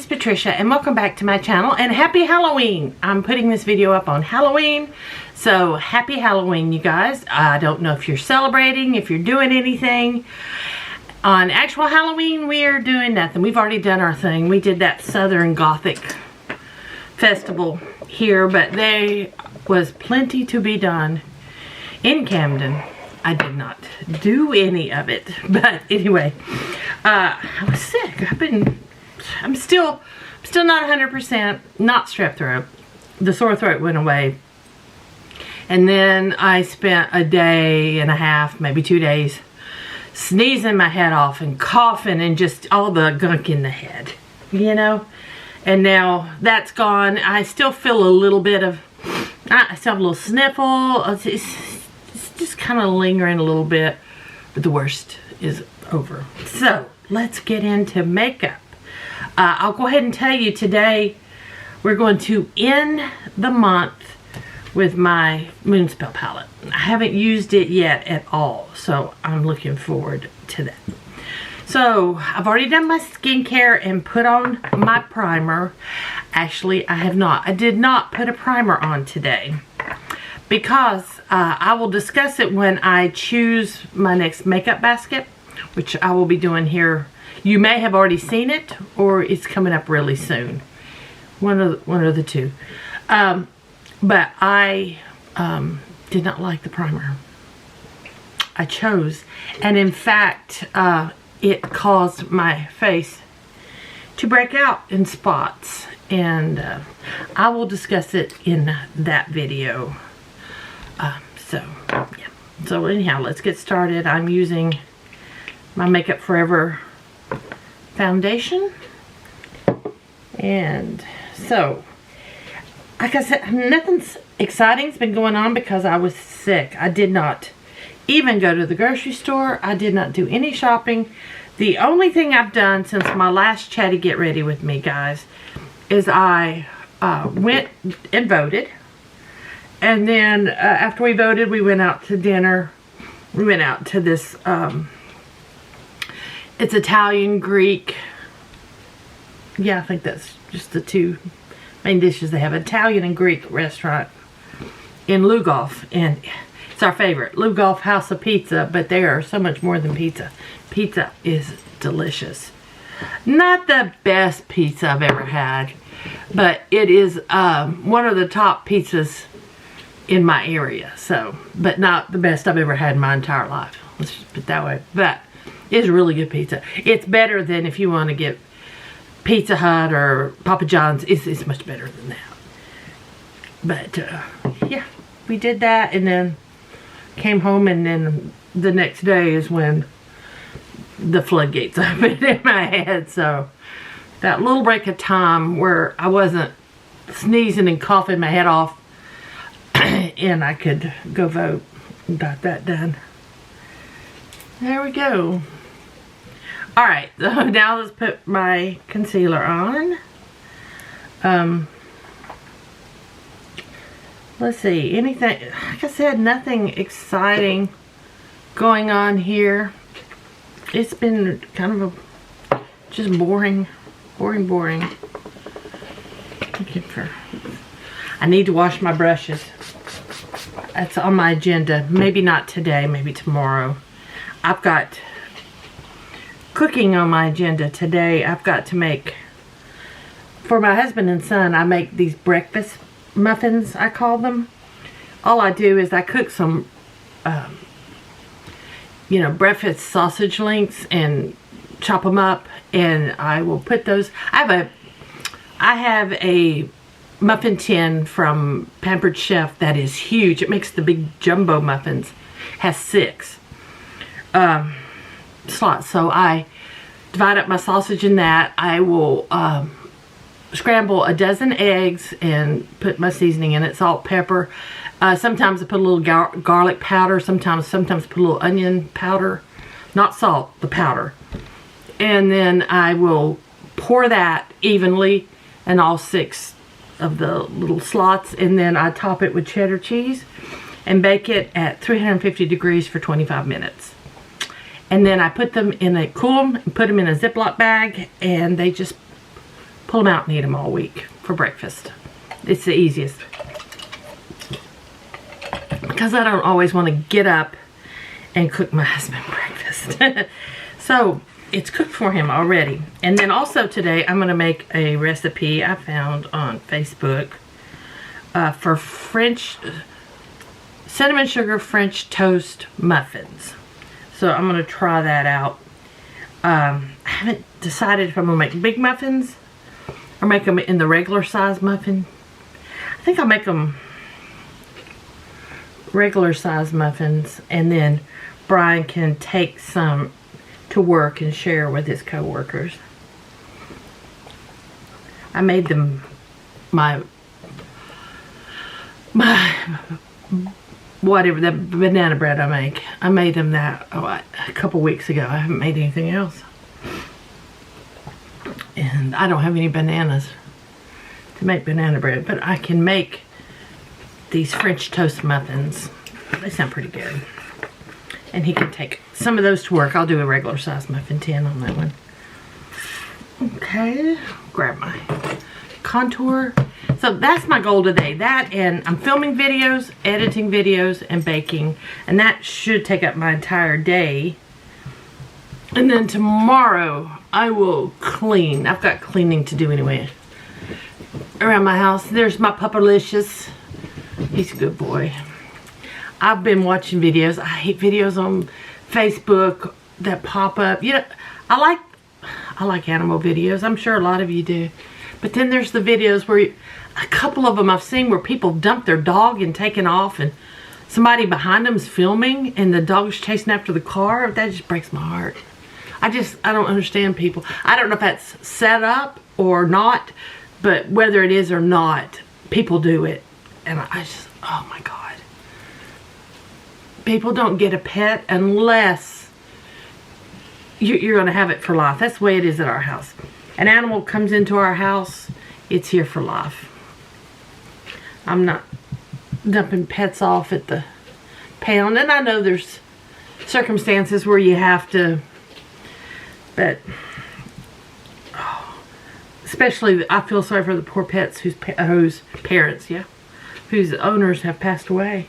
it's Patricia and welcome back to my channel, and happy Halloween. I'm putting this video up on Halloween, so happy Halloween, you guys. I don't know if you're celebrating, if you're doing anything. On actual Halloween, we are doing nothing. We've already done our thing. We did that Southern Gothic festival here, but there was plenty to be done in Camden. I did not do any of it, but anyway, I was sick. I'm still not 100%, not strep throat. The sore throat went away. And then I spent a day and a half, maybe 2 days, sneezing my head off and coughing and just all the gunk in the head, you know? And now that's gone. I still feel a little bit of, I still have a little sniffle. It's just kind of lingering a little bit, but the worst is over. So let's get into makeup. I'll go ahead and tell you today we're going to end the month with my Moonspell palette. I haven't used it yet at all, so I'm looking forward to that. So I've already done my skincare and put on my primer. Actually, I have not. I did not put a primer on today because I will discuss it when I choose my next makeup basket, which I will be doing here. You may have already seen it, or it's coming up really soon. One of the two. But I did not like the primer I chose. And in fact, it caused my face to break out in spots. And I will discuss it in that video. Yeah. So anyhow, let's get started. I'm using my Makeup Forever foundation. And so, like I said, nothing exciting's been going on because I was sick. I did not even go to the grocery store. I did not do any shopping. The only thing I've done since my last Chatty Get Ready with me, guys, is I went and voted. And then after we voted, we went out to dinner. We went out to this, it's Italian, Greek. Yeah, I think that's just the two main dishes they have. Italian and Greek restaurant in Lugoff. And it's our favorite. Lugoff House of Pizza. But they are so much more than pizza. Pizza is delicious. Not the best pizza I've ever had. But it is one of the top pizzas in my area. So, but not the best I've ever had in my entire life. Let's just put it that way. But it's really good pizza. It's better than if you want to get Pizza Hut or Papa John's. It's much better than that. But yeah, we did that and then came home, and then the next day is when the floodgates opened in my head. So that little break of time where I wasn't sneezing and coughing my head off and I could go vote. Got that done. There we go. Alright, so now let's put my concealer on. Let's see, anything, like I said, nothing exciting going on here. It's been kind of just boring. Looking for, I need to wash my brushes. That's on my agenda. Maybe not today, maybe tomorrow. I've got cooking on my agenda today. I've got to make, for my husband and son, I make these breakfast muffins, I call them. All I do is I cook some, you know, breakfast sausage links and chop them up, and I will put those. I have a muffin tin from Pampered Chef that is huge. It makes the big jumbo muffins. Has 6 slots. So I divide up my sausage in that. I will scramble a dozen eggs and put my seasoning in it. Salt, pepper. Sometimes I put a little garlic powder. Sometimes put a little onion powder. Not salt, the powder. And then I will pour that evenly in all 6 of the little slots, and then I top it with cheddar cheese and bake it at 350 degrees for 25 minutes. And then I put them in a, cool them and put them in a Ziploc bag, and they just pull them out and eat them all week for breakfast. It's the easiest. Because I don't always want to get up and cook my husband breakfast. So it's cooked for him already. And then also today I'm going to make a recipe I found on Facebook for French cinnamon sugar French toast muffins. So I'm going to try that out. I haven't decided if I'm going to make big muffins or make them in the regular size muffin. I think I'll make them regular size muffins, and then Brian can take some to work and share with his co-workers. I made them my whatever, that banana bread I make. I made them that a couple weeks ago. I haven't made anything else. And I don't have any bananas to make banana bread, but I can make these French toast muffins. They sound pretty good. And he can take some of those to work. I'll do a regular size muffin tin on that one. Okay, grab my contour. So that's my goal today. That, and I'm filming videos, editing videos, and baking. And that should take up my entire day. And then tomorrow I will clean. I've got cleaning to do anyway around my house. There's my Pupperlicious. He's a good boy. I've been watching videos. I hate videos on Facebook that pop up. You know, I like animal videos. I'm sure a lot of you do. But then there's the videos where a couple of them I've seen where people dump their dog and taking off, and somebody behind them's filming and the dog's chasing after the car. That just breaks my heart. I don't understand people. I don't know if that's set up or not, but whether it is or not, people do it. And I just, oh my God. People don't get a pet unless you're going to have it for life. That's the way it is at our house. An animal comes into our house, it's here for life. I'm not dumping pets off at the pound. And I know there's circumstances where you have to, but especially I feel sorry for the poor pets whose parents, whose owners have passed away.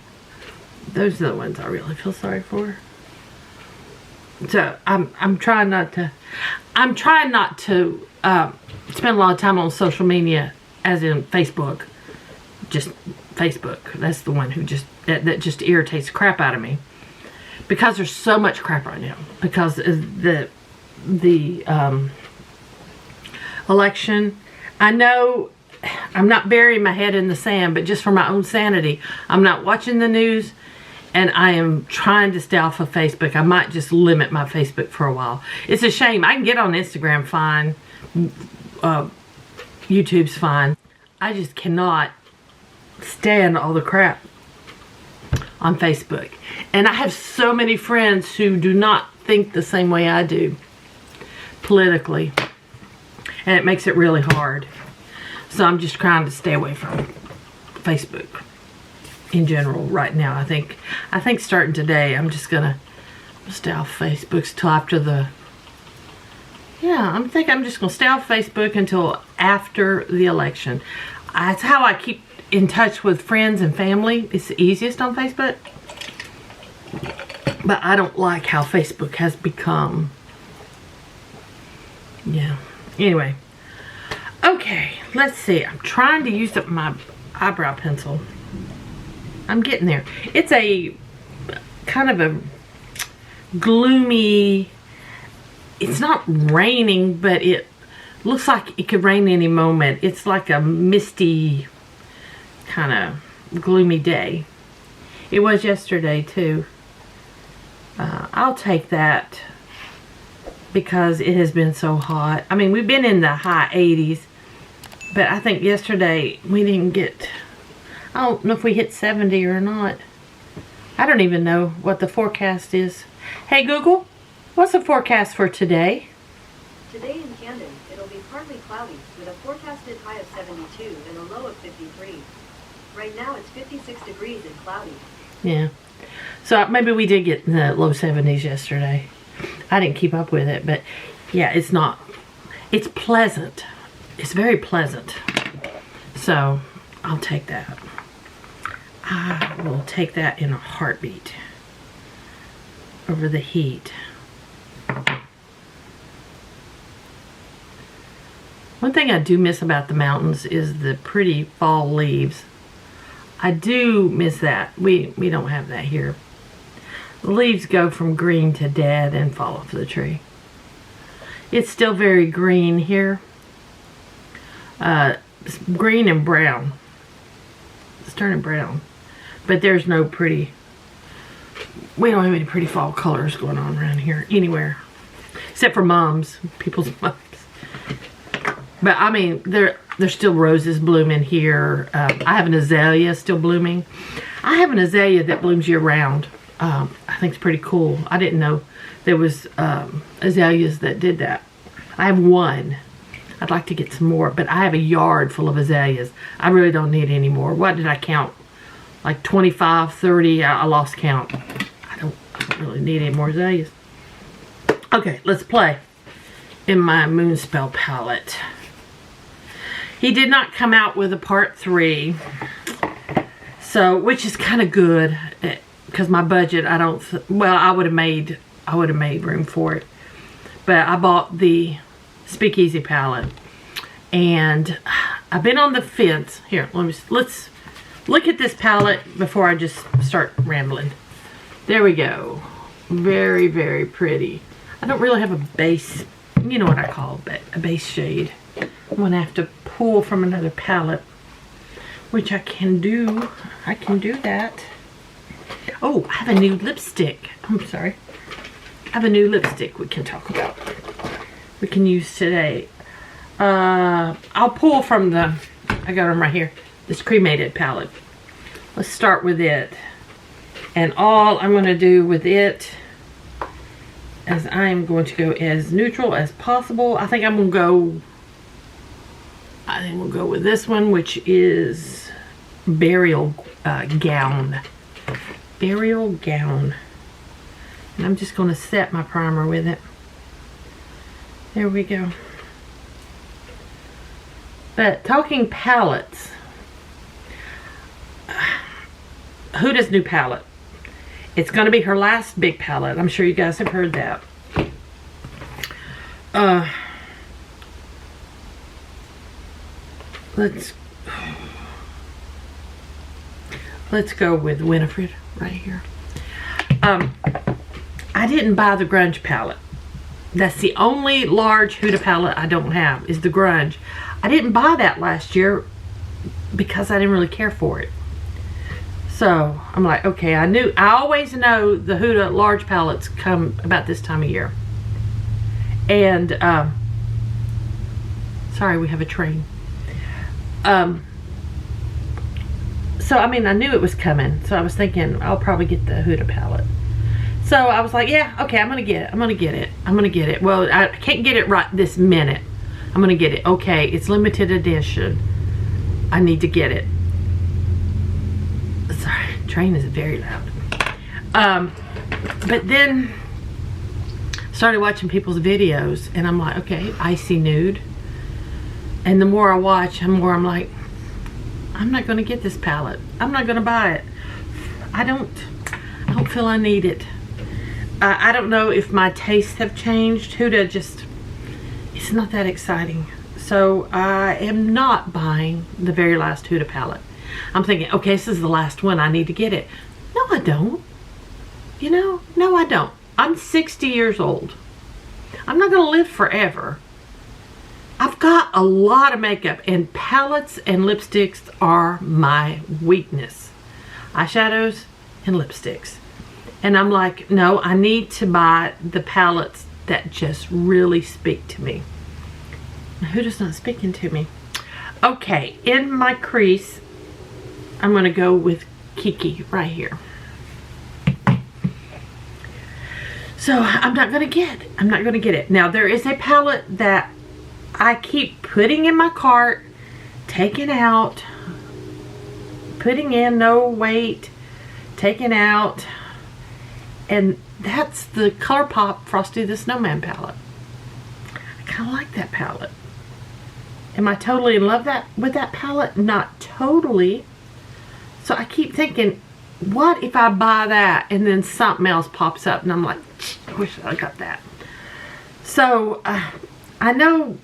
Those are the ones I really feel sorry for. So I'm trying not to spend a lot of time on social media, as in Facebook. Just Facebook. That's the one who just that just irritates the crap out of me, because there's so much crap right now because of the election. I know I'm not burying my head in the sand, but just for my own sanity, I'm not watching the news. And I am trying to stay off of Facebook. I might just limit my Facebook for a while. It's a shame. I can get on Instagram fine. YouTube's fine. I just cannot stand all the crap on Facebook. And I have so many friends who do not think the same way I do politically. And it makes it really hard. So I'm just trying to stay away from Facebook in general right now. I think starting today I'm just gonna stay off Facebook till after the I'm just gonna stay off Facebook until after the election. That's how I keep in touch with friends and family. It's the easiest on Facebook, but I don't like how Facebook has become. Anyway, okay, let's see. I'm trying to use up my eyebrow pencil. I'm getting there. It's a kind of a gloomy, it's not raining, but it looks like it could rain any moment. It's like a misty, kind of gloomy day. It was yesterday too. I'll take that because it has been so hot. I mean, we've been in the high 80s, but I think yesterday we didn't get, I don't know if we hit 70 or not. I don't even know what the forecast is. Hey Google, what's the forecast for today? Today in Camden, it'll be partly cloudy with a forecasted high of 72 and a low of 53. Right now it's 56 degrees and cloudy. Yeah. So maybe we did get in the low 70s yesterday. I didn't keep up with it, but yeah, it's not. It's pleasant. It's very pleasant. So I'll take that. I will take that in a heartbeat over the heat. One thing I do miss about the mountains is the pretty fall leaves. I do miss that. We don't have that here. The leaves go from green to dead and fall off the tree. It's still very green here. It's green and brown. It's turning brown. But there's no pretty, we don't have any pretty fall colors going on around here anywhere. Except for people's moms. But I mean, there's still roses blooming here. I have an azalea still blooming. I have an azalea that blooms year round. I think it's pretty cool. I didn't know there was azaleas that did that. I have one. I'd like to get some more, but I have a yard full of azaleas. I really don't need any more. What did I count? Like 25, 30, I lost count. I don't really need any more azaleas. Okay, let's play in my Moonspell palette. He did not come out with a part 3, so which is kind of good because my budget, I would have made room for it, but I bought the Speakeasy palette, and I've been on the fence. Here, let's look at this palette before I just start rambling. There we go. Very, very pretty. I don't really have a base, you know what I call a base shade. I'm gonna have to pull from another palette, which I can do. I can do that. Oh, I have a new lipstick. I'm sorry. I have a new lipstick we can talk about. We can use today. I'll pull from I got them right here, this cremated palette. Let's start with it. And all I'm going to do with it is I'm going to go as neutral as possible. I think we'll go with this one, which is Burial Gown. Burial Gown. And I'm just going to set my primer with it. There we go. But talking palettes, Huda's new palette. It's going to be her last big palette. I'm sure you guys have heard that. Let's go with Winifred right here. I didn't buy the Grunge palette. That's the only large Huda palette I don't have, is the Grunge. I didn't buy that last year because I didn't really care for it. So I'm like, okay, I always know the Huda large palettes come about this time of year. And, sorry, we have a train. So, I mean, I knew it was coming. So I was thinking, I'll probably get the Huda palette. So I was like, yeah, okay, I'm going to get it. I'm going to get it. I'm going to get it. Well, I can't get it right this minute. I'm going to get it. Okay, it's limited edition. I need to get it. Sorry, train is very loud. But then started watching people's videos, and I'm like, okay, icy nude. And the more I watch, the more I'm like, I'm not going to get this palette. I'm not going to buy it. I don't feel I need it. I don't know if my tastes have changed. Huda just, it's not that exciting. So I am not buying the very last Huda palette. I'm thinking, okay, this is the last one. I need to get it. No, I don't. You know, no, I don't. I'm 60 years old. I'm not going to live forever. I've got a lot of makeup, and palettes and lipsticks are my weakness. Eyeshadows and lipsticks. And I'm like, no, I need to buy the palettes that just really speak to me. Huda's not speaking to me. Okay, in my crease, I'm going to go with Kiki right here. So I'm not going to get it. Now, there is a palette that I keep putting in my cart, taking out, putting in, no wait, taking out, and that's the ColourPop Frosty the Snowman palette. I kind of like that palette. Am I totally in love with that palette? Not totally. So I keep thinking, what if I buy that and then something else pops up and I'm like, I wish I got that. So I know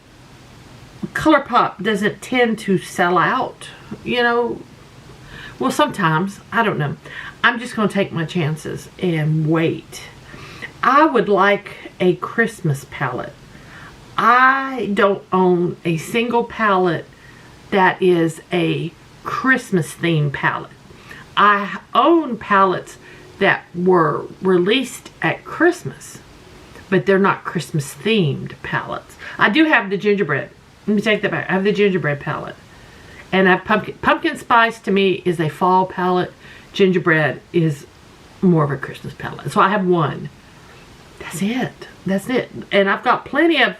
ColourPop doesn't tend to sell out, you know. Well, sometimes, I don't know. I'm just going to take my chances and wait. I would like a Christmas palette. I don't own a single palette that is a Christmas themed palette. I own palettes that were released at Christmas, but they're not Christmas themed palettes. I do have the gingerbread. Let me take that back. I have the gingerbread palette. And I have pumpkin spice to me is a fall palette. Gingerbread is more of a Christmas palette. So I have one. That's it. That's it. And I've got plenty of,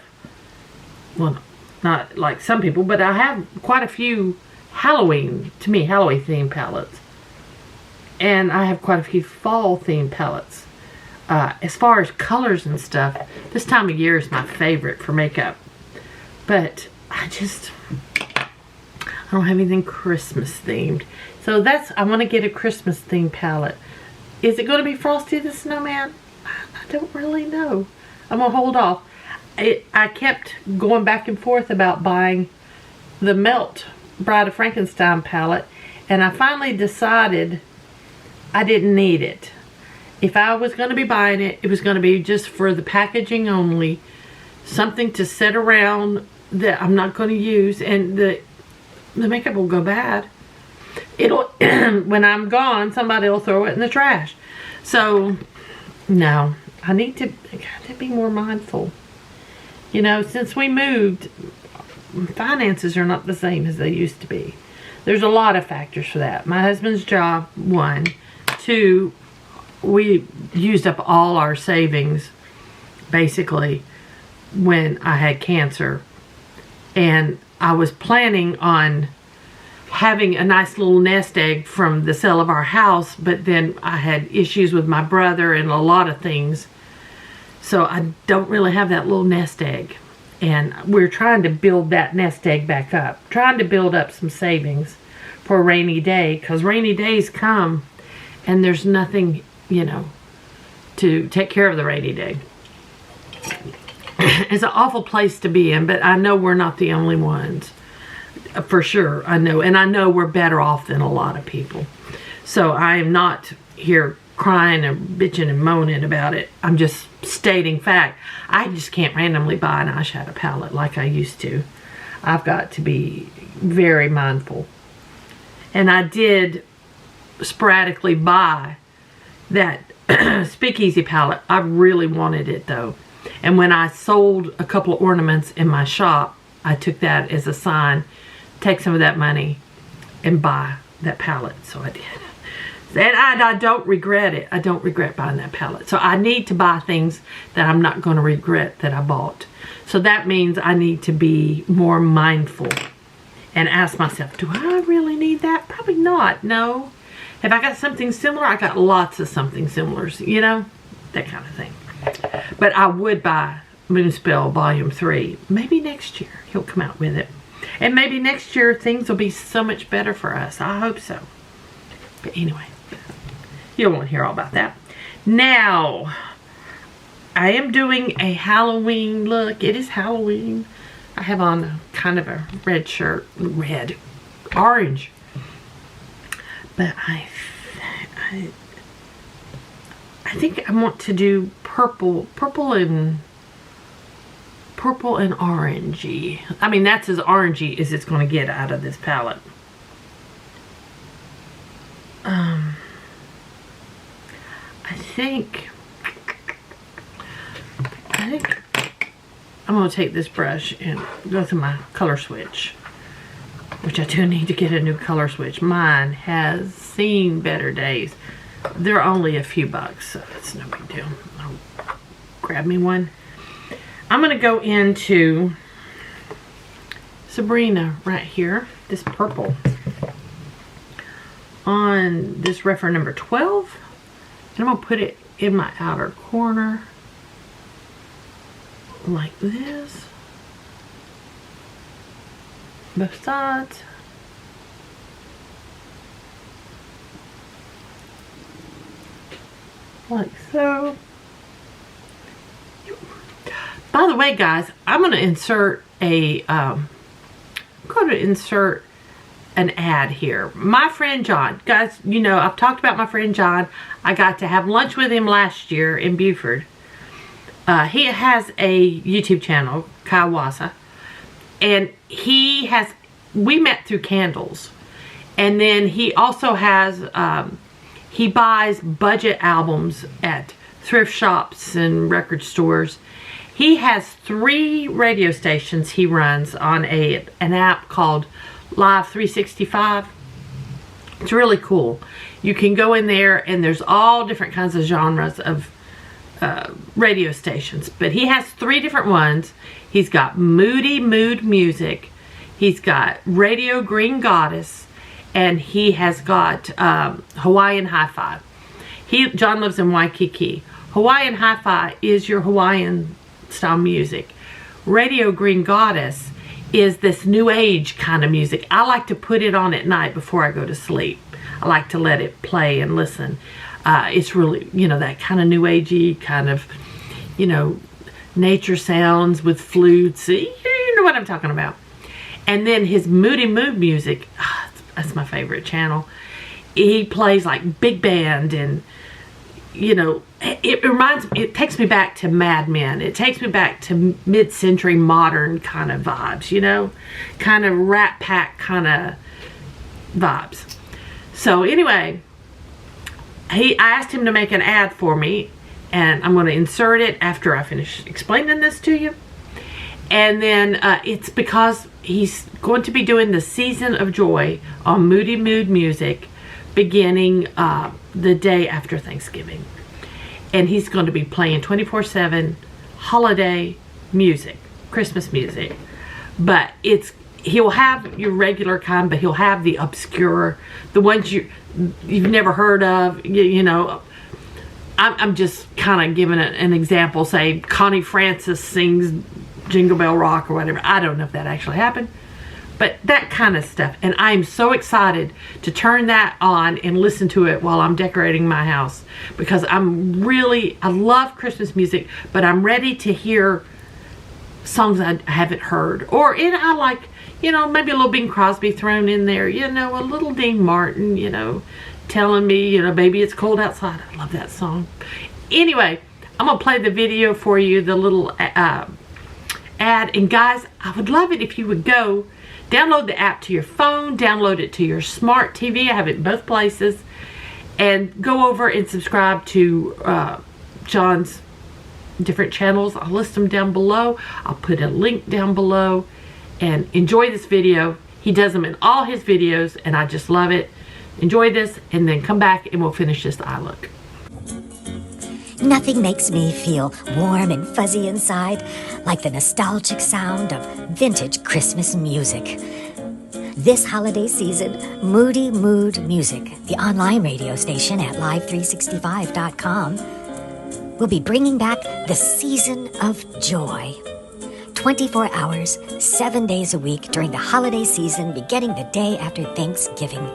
well, not like some people, but I have quite a few Halloween, to me, Halloween themed palettes. And I have quite a few fall themed palettes. As far as colors and stuff, this time of year is my favorite for makeup. But I don't have anything Christmas themed. So I want to get a Christmas themed palette. Is it going to be Frosty the Snowman? I don't really know. I'm going to hold off. I kept going back and forth about buying the Melt Bride of Frankenstein palette. And I finally decided I didn't need it. If I was going to be buying it, it was going to be just for the packaging only. Something to sit around that I'm not going to use. And the makeup will go bad. It'll, when I'm gone, somebody will throw it in the trash. So, no. I got to be more mindful. You know, since we moved, finances are not the same as they used to be. There's a lot of factors for that. My husband's job, 1. 2, we used up all our savings, basically, when I had cancer. And I was planning on having a nice little nest egg from the sale of our house, but then I had issues with my brother and a lot of things. So I don't really have that little nest egg. And we're trying to build that nest egg back up. Trying to build up some savings for a rainy day. Because rainy days come and there's nothing, you know, to take care of the rainy day. It's an awful place to be in, but I know we're not the only ones. For sure, I know. And I know we're better off than a lot of people. So I am not here crying and bitching and moaning about it. I'm just stating fact. I just can't randomly buy an eyeshadow palette like I used to. I've got to be very mindful. And I did sporadically buy that Speakeasy palette. I really wanted it though. And when I sold a couple of ornaments in my shop, I took that as a sign, take some of that money and buy that palette. So I did. And I don't regret it. I don't regret buying that palette. So I need to buy things that I'm not going to regret that I bought. So that means I need to be more mindful and ask myself, do I really need that? Probably not. No. Have I got something similar? I got lots of something similars, you know, that kind of thing. But I would buy Moonspell Volume 3. Maybe next year he'll come out with it. And maybe next year things will be so much better for us. I hope so. But anyway, you won't hear all about that. Now, I am doing a Halloween look. It is Halloween. I have on kind of a red shirt. Red. Orange. But I think I want to do purple and orangey. I mean, that's as orangey as it's going to get out of this palette. I think I'm going to take this brush and go through my color switch, which I do need to get a new color switch. Mine has seen better days. They're only a few bucks, so it's no big deal. I'll grab me one. I'm going to go into Sabrina right here, this purple, on this reference number 12. And I'm going to put it in my outer corner like this. both sides. Like so. By the way, guys, I'm going to insert an ad here. My friend John, guys, you know, I've talked about my friend John. I got to have lunch with him last year in Beaufort. He has a YouTube channel, Kaiwasa, and we met through candles. And then he also has, he buys budget albums at thrift shops and record stores. He has 3 radio stations he runs on an app called Live 365. It's really cool. You can go in there and there's all different kinds of genres of radio stations. But he has 3 different ones. He's got Moody Mood Music. He's got Radio Green Goddess. And he has got Hawaiian Hi-Fi. John lives in Waikiki. Hawaiian Hi-Fi is your Hawaiian style music. Radio Green Goddess is this new age kind of music. I like to put it on at night before I go to sleep. I like to let it play and listen. It's really, you know, that kind of new agey kind of, you know, nature sounds with flutes. You know what I'm talking about. And then his Moody Mood Music, that's my favorite channel. He plays like big band, and you know, it takes me back to Mad Men. It takes me back to mid-century modern kind of vibes, you know, kind of Rat Pack kind of vibes. So anyway, I asked him to make an ad for me, and I'm going to insert it after I finish explaining this to you. And then it's because he's going to be doing the Season of Joy on Moody Mood Music beginning the day after Thanksgiving. And he's going to be playing 24/7 holiday music, Christmas music. But he'll have your regular kind, but he'll have the obscure, the ones you've never heard of, you know. I'm just kind of giving an example. Say Connie Francis sings Jingle Bell Rock or whatever. I don't know if that actually happened, but that kind of stuff. And I'm so excited to turn that on and listen to it while I'm decorating my house, because I love Christmas music, but I'm ready to hear songs I haven't heard. I like, you know, maybe a little Bing Crosby thrown in there, you know, a little Dean Martin, you know, telling me, you know, baby, it's cold outside. I love that song. Anyway, I'm going to play the video for you, the little ad. And guys, I would love it if you would go download the app to your phone, download it to your smart TV. I have it in both places. And go over and subscribe to John's different channels. I'll list them down below. I'll put a link down below. And enjoy this video. He does them in all his videos, and I just love it. Enjoy this, and then come back and we'll finish this eye look. Nothing makes me feel warm and fuzzy inside like the nostalgic sound of vintage Christmas music. This holiday season, Moody Mood Music, the online radio station at live365.com, will be bringing back the Season of Joy. 24 hours, 7 days a week during the holiday season, beginning the day after Thanksgiving.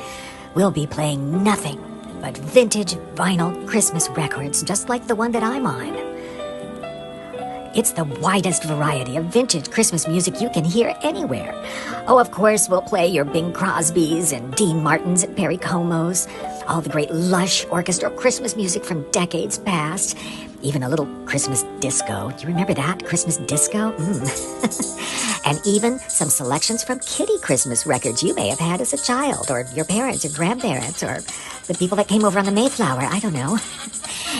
We'll be playing nothing but vintage vinyl Christmas records, just like the one that I'm on. It's the widest variety of vintage Christmas music you can hear anywhere. Oh, of course, we'll play your Bing Crosbys and Dean Martins and Perry Comos, all the great lush orchestral Christmas music from decades past, even a little Christmas disco. Do you remember that? Christmas disco? And even some selections from kiddie Christmas records you may have had as a child, or your parents or grandparents, or the people that came over on the Mayflower. I don't know.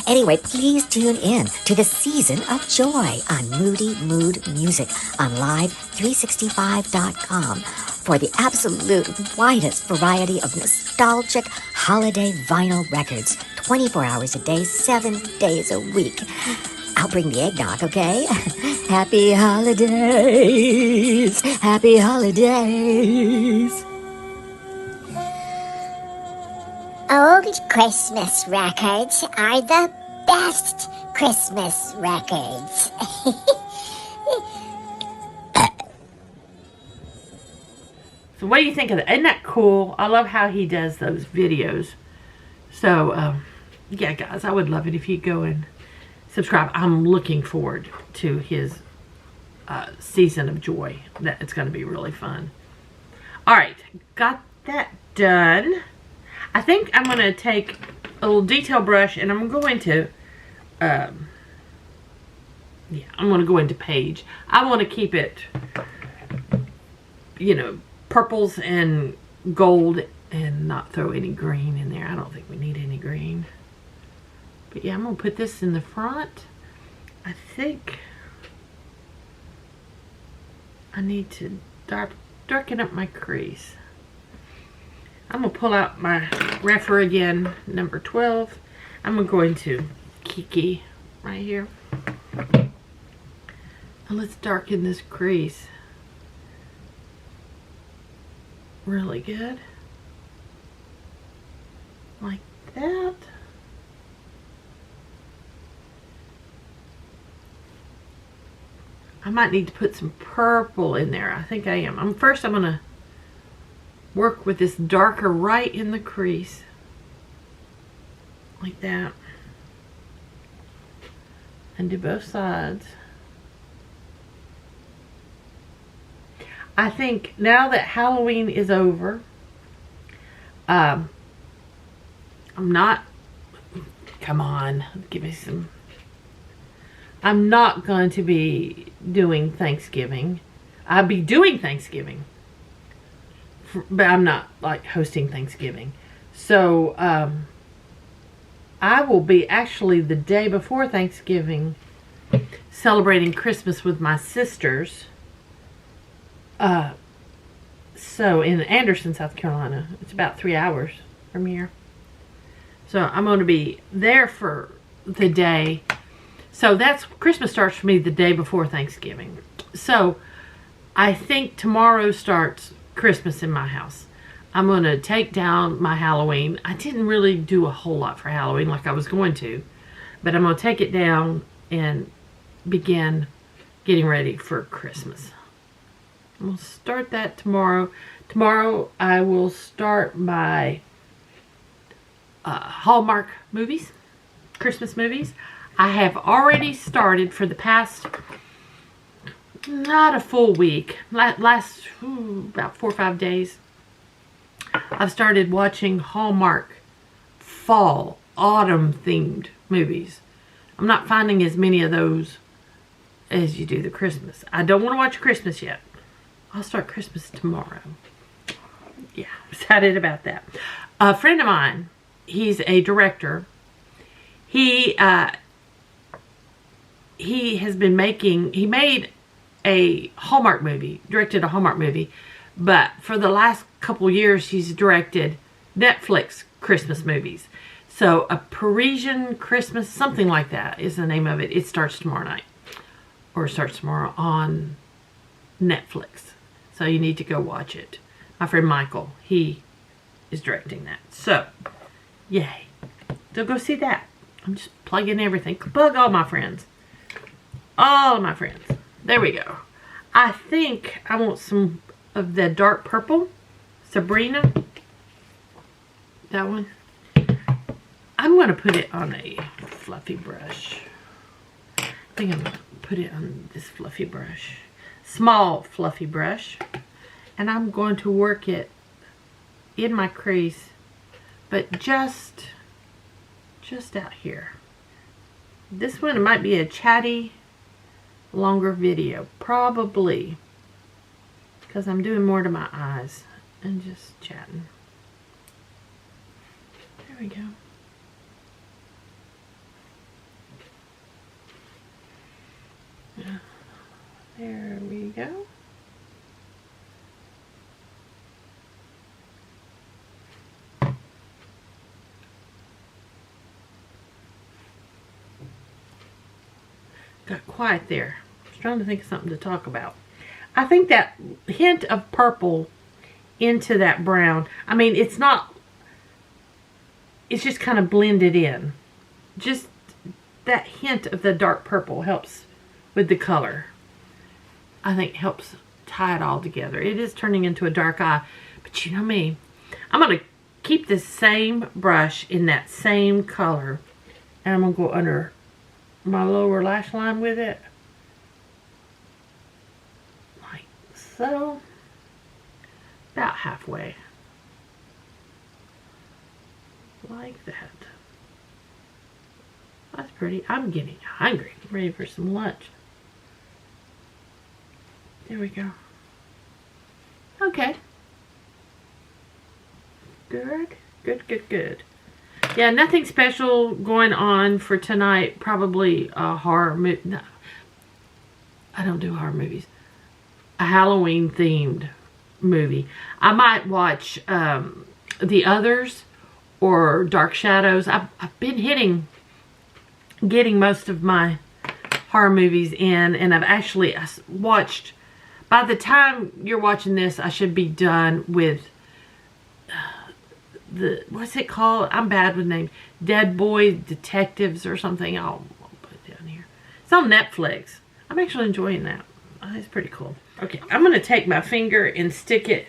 Anyway, please tune in to the Season of Joy on Moody Mood Music on live365.com for the absolute widest variety of nostalgic holiday vinyl records, 24 hours a day, 7 days a week. I'll bring the eggnog, okay? Happy holidays! Happy holidays! Old Christmas records are the best Christmas records. So what do you think of that? Isn't that cool? I love how he does those videos. So, yeah, guys, I would love it if you go and subscribe. I'm looking forward to his season of joy. That it's going to be really fun. All right, got that done. I think I'm going to take a little detail brush and I'm going to, yeah, I'm going to go into Page. I want to keep it, you know, purples and gold and not throw any green in there. I don't think we need any green. But yeah, I'm going to put this in the front. I think I need to darken up my crease. I'm going to pull out my Rephr again, number 12. I'm going to Kiki right here. And let's darken this crease really good. Like that. I might need to put some purple in there. I think I am. First I'm going to work with this darker right in the crease. Like that. And do both sides. I think now that Halloween is over, I'm not, come on, give me some, I'm not going to be doing Thanksgiving. I'll be doing Thanksgiving, but I'm not like hosting Thanksgiving. So, I will be actually the day before Thanksgiving celebrating Christmas with my sisters. So in Anderson, South Carolina. It's about 3 hours from here. So I'm going to be there for the day. So that's, Christmas starts for me the day before Thanksgiving. So I think tomorrow starts Christmas in my house. I'm going to take down my Halloween. I didn't really do a whole lot for Halloween like I was going to. But I'm going to take it down and begin getting ready for Christmas. I'm going to start that tomorrow. Tomorrow I will start my Hallmark movies, Christmas movies. I have already started for the past, not a full week, last about 4 or 5 days. I've started watching Hallmark fall, autumn themed movies. I'm not finding as many of those as you do the Christmas. I don't want to watch Christmas yet. I'll start Christmas tomorrow. Yeah, excited about that. A friend of mine, he's a director. He has been making, he made a Hallmark movie, directed a Hallmark movie, but for the last couple years he's directed Netflix Christmas movies. So A Parisian Christmas, something like that is the name of it. It starts tomorrow night, or starts tomorrow on Netflix. So you need to go watch it. My friend Michael, he is directing that. So, yay. So go see that. I'm just plugging everything. Plug all my friends. All of my friends. There we go. I think I want some of the dark purple. Sabrina. That one. I'm going to put it on a fluffy brush. I think I'm going to put it on this fluffy brush. Small fluffy brush. And I'm going to work it in my crease. But just out here. This one might be a chatty, longer video. Probably. Because I'm doing more to my eyes. And just chatting. There we go. There we go. Got quiet there. I was trying to think of something to talk about. I think that hint of purple into that brown, I mean, it's not, it's just kind of blended in. Just that hint of the dark purple helps with the color. I think helps tie it all together. It is turning into a dark eye, but you know me, I'm going to keep this same brush in that same color, and I'm going to go under my lower lash line with it, like so, about halfway, like that. That's pretty. I'm getting hungry. I'm ready for some lunch. There we go. Okay. Good. Good, good, good. Yeah, nothing special going on for tonight. Probably a horror movie. No, I don't do horror movies. A Halloween themed movie. I might watch The Others or Dark Shadows. I've been getting most of my horror movies in, and I've actually watched, by the time you're watching this, I should be done with what's it called? I'm bad with names. Dead Boy Detectives or something. I'll put it down here. It's on Netflix. I'm actually enjoying that. It's pretty cool. Okay, I'm going to take my finger and stick it.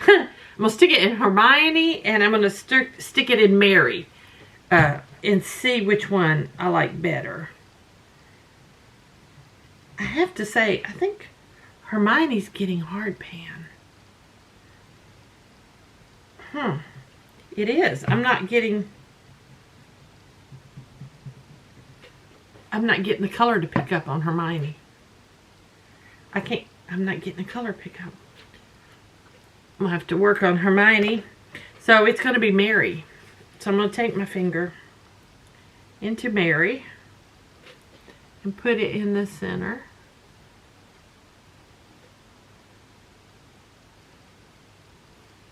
I'm going to stick it in Hermione, and I'm going to stick it in Mary. And see which one I like better. I have to say, I think Hermione's getting hard pan. It is. I'm not getting the color to pick up on Hermione. I'm not getting the color pick up. I'm going to have to work on Hermione. So it's going to be Mary. So I'm going to take my finger into Mary and put it in the center.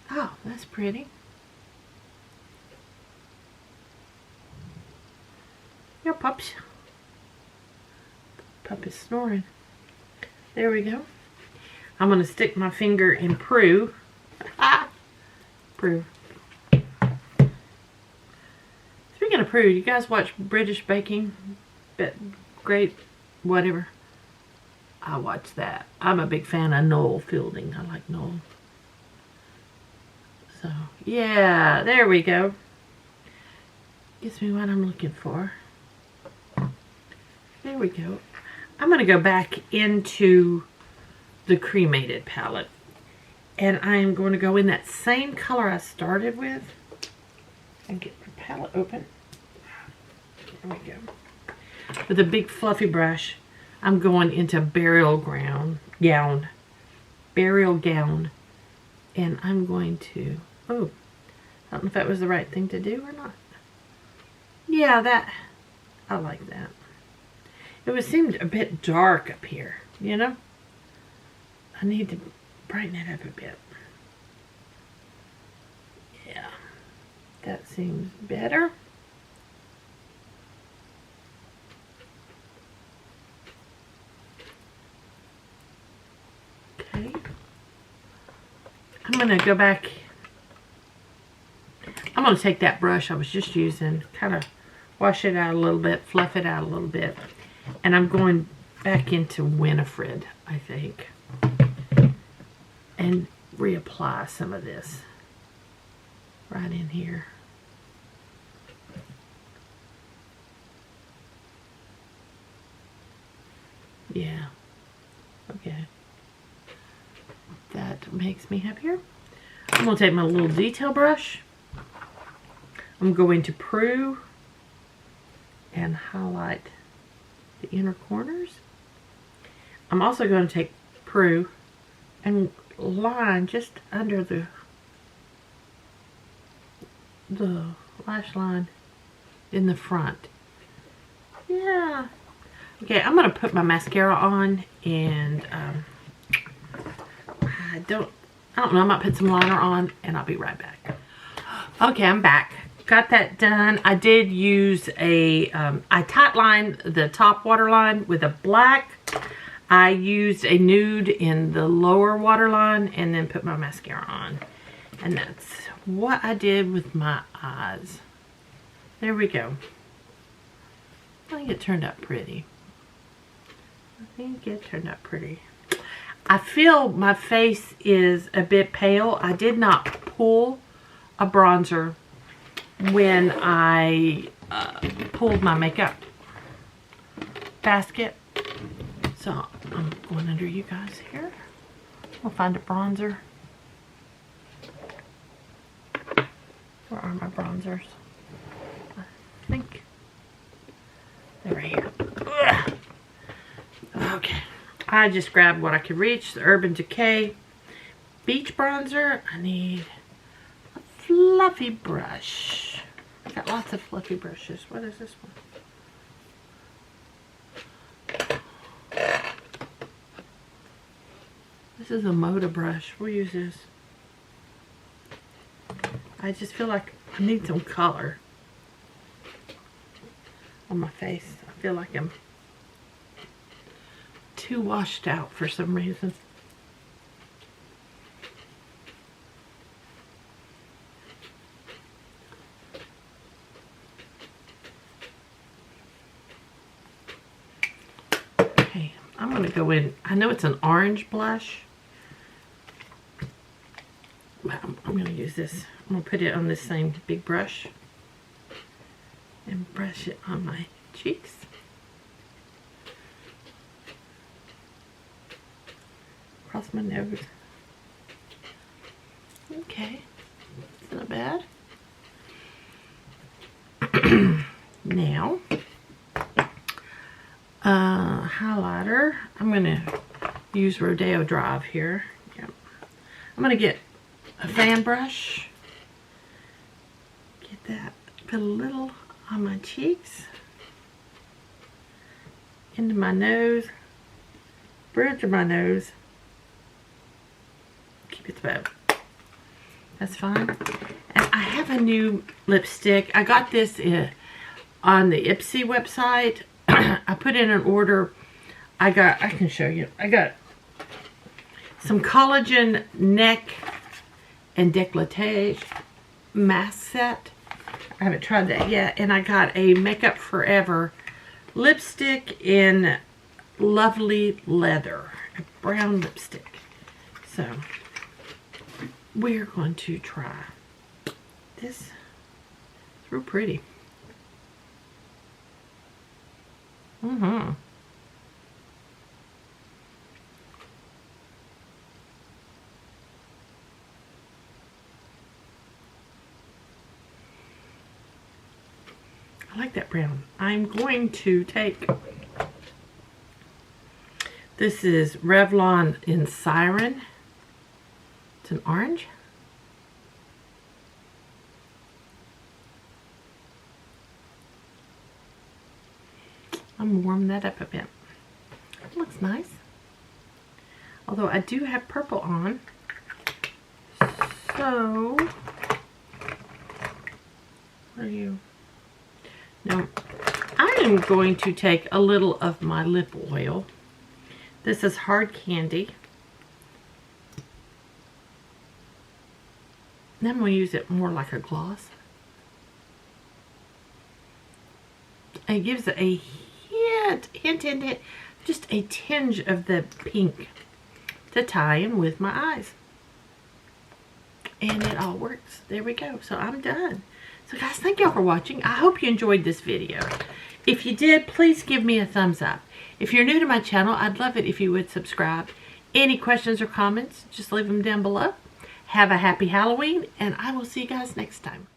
Oh, that's pretty. Yeah, pups. Pup is snoring. There we go. I'm going to stick my finger in Prue. Prue. Speaking of Prue, you guys watch British Baking? Great, whatever. I watch that. I'm a big fan of Noel Fielding. I like Noel. So, yeah, there we go. Gives me what I'm looking for. There we go. I'm going to go back into the cremated palette. And I am going to go in that same color I started with. And get my palette open. There we go. With a big fluffy brush, I'm going into Burial Gown. And I'm going to, oh, I don't know if that was the right thing to do or not. Yeah, I like that. It seemed a bit dark up here, you know? I need to brighten it up a bit. Yeah, that seems better. Okay. I'm going to go back. I'm going to take that brush I was just using, kind of wash it out a little bit, fluff it out a little bit. And I'm going back into Winifred, I think. And reapply some of this right in here. Yeah. Okay. That makes me happier. I'm going to take my little detail brush. I'm going to Prue and highlight the inner corners. I'm also going to take Prue and line just under the lash line in the front. Yeah. Okay, I'm going to put my mascara on, and I don't know, I might put some liner on, and I'll be right back. Okay, I'm back. Got that done. I did use I tight lined the top waterline with a black. I used a nude in the lower waterline and then put my mascara on. And that's what I did with my eyes. There we go. I think it turned out pretty. I feel my face is a bit pale. I did not pull a bronzer when I pulled my makeup basket. So I'm going under you guys here. I'll find a bronzer. Where are my bronzers? I think they're right here. Ugh. Okay. I just grabbed what I could reach. The Urban Decay Beach Bronzer. I need a fluffy brush. I got lots of fluffy brushes. What is this one? This is a Moda brush. We'll use this. I just feel like I need some color on my face. I feel like I'm too washed out for some reason. Okay, I'm going to go in. I know it's an orange blush. I'm going to use this. I'm going to put it on this same big brush and brush it on my cheeks. Across my nose. Okay, it's not bad. Now, highlighter. I'm going to use Rodeo Drive here. Yep. I'm going to get a fan brush. Get that. Put a little on my cheeks. Into my nose. Bridge of my nose. Keep it bad. That's fine. And I have a new lipstick. I got this on the Ipsy website. I put in an order. I can show you. I got some collagen neck and décolletage mask set. I haven't tried that yet. And I got a Makeup Forever lipstick in Lovely Leather. A brown lipstick. So we're going to try this. It's real pretty. I like that brown. I'm going to take, this is Revlon in Siren. It's an orange. I'm gonna warm that up a bit. It looks nice. Although I do have purple on. So, where are you? Now, I am going to take a little of my lip oil. This is Hard Candy. Then I'm going to use it more like a gloss. It gives it a hint, just a tinge of the pink to tie in with my eyes. And it all works. There we go. So I'm done. So guys, thank y'all for watching. I hope you enjoyed this video. If you did, please give me a thumbs up. If you're new to my channel, I'd love it if you would subscribe. Any questions or comments, just leave them down below. Have a happy Halloween, and I will see you guys next time.